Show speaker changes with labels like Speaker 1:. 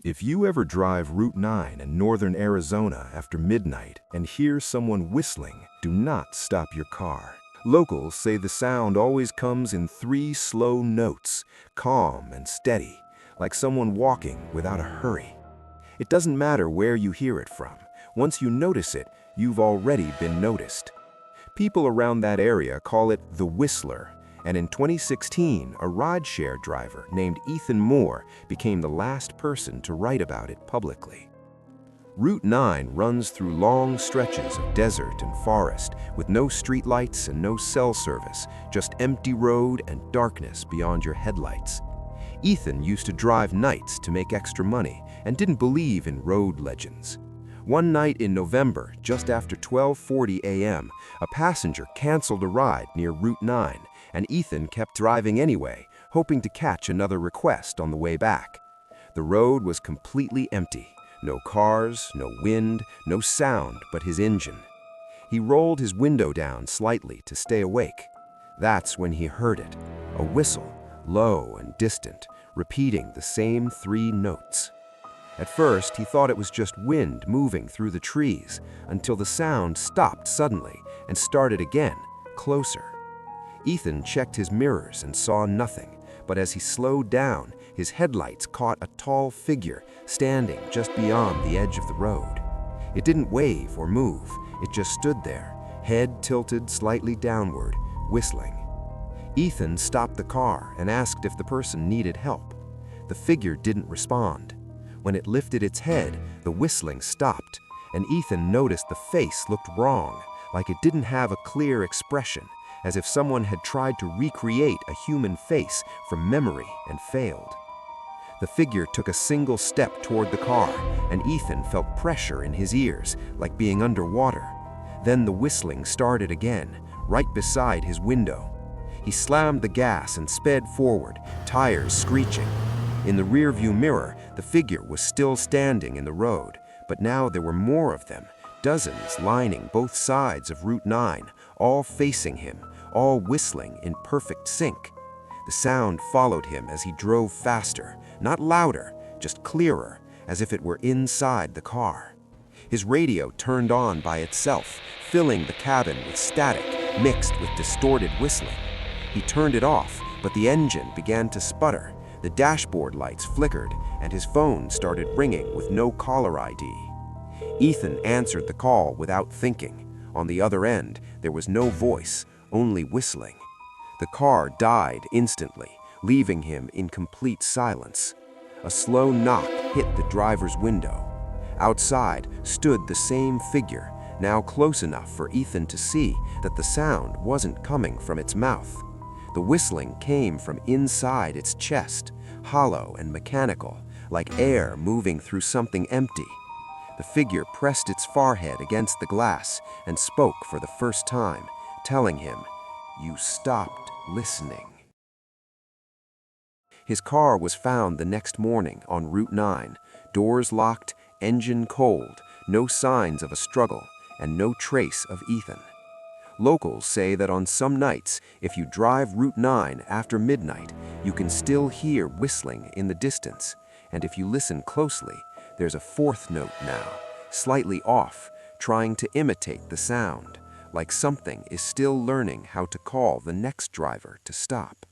Speaker 1: If you ever drive Route 9 in northern Arizona after midnight and hear someone whistling, do not stop your car. Locals say the sound always comes in three slow notes, calm and steady, like someone walking without a hurry. It doesn't matter where you hear it from. Once you notice it, you've already been noticed. People around that area call it the Whistler, and in 2016, a rideshare driver named Ethan Moore became the last person to write about it publicly. Route 9 runs through long stretches of desert and forest with no streetlights and no cell service, just empty road and darkness beyond your headlights. Ethan used to drive nights to make extra money and didn't believe in road legends. One night in November, just after 12:40 a.m., a passenger canceled a ride near Route 9, and Ethan kept driving anyway, hoping to catch another request on the way back. The road was completely empty. No cars, no wind, no sound but his engine. He rolled his window down slightly to stay awake. That's when he heard it, a whistle, low and distant, repeating the same three notes. At first, he thought it was just wind moving through the trees, until the sound stopped suddenly and started again, closer. Ethan checked his mirrors and saw nothing, but as he slowed down, his headlights caught a tall figure standing just beyond the edge of the road. It didn't wave or move, it just stood there, head tilted slightly downward, whistling. Ethan stopped the car and asked if the person needed help. The figure didn't respond. When it lifted its head, the whistling stopped, and Ethan noticed the face looked wrong, like it didn't have a clear expression, as if someone had tried to recreate a human face from memory and failed. The figure took a single step toward the car, and Ethan felt pressure in his ears, like being underwater. Then the whistling started again, right beside his window. He slammed the gas and sped forward, tires screeching. In the rearview mirror, the figure was still standing in the road, but now there were more of them, dozens lining both sides of Route 9, all facing him, all whistling in perfect sync. The sound followed him as he drove faster, not louder, just clearer, as if it were inside the car. His radio turned on by itself, filling the cabin with static mixed with distorted whistling. He turned it off, but the engine began to sputter. The dashboard lights flickered, and his phone started ringing with no caller ID. Ethan answered the call without thinking. On the other end, there was no voice, only whistling. The car died instantly, leaving him in complete silence. A slow knock hit the driver's window. Outside stood the same figure, now close enough for Ethan to see that the sound wasn't coming from its mouth. The whistling came from inside its chest, hollow and mechanical, like air moving through something empty. The figure pressed its forehead against the glass and spoke for the first time, telling him, "You stopped listening." His car was found the next morning on Route 9, doors locked, engine cold, no signs of a struggle, and no trace of Ethan. Locals say that on some nights, if you drive Route 9 after midnight, you can still hear whistling in the distance, and if you listen closely, there's a fourth note now, slightly off, trying to imitate the sound, like something is still learning how to call the next driver to stop.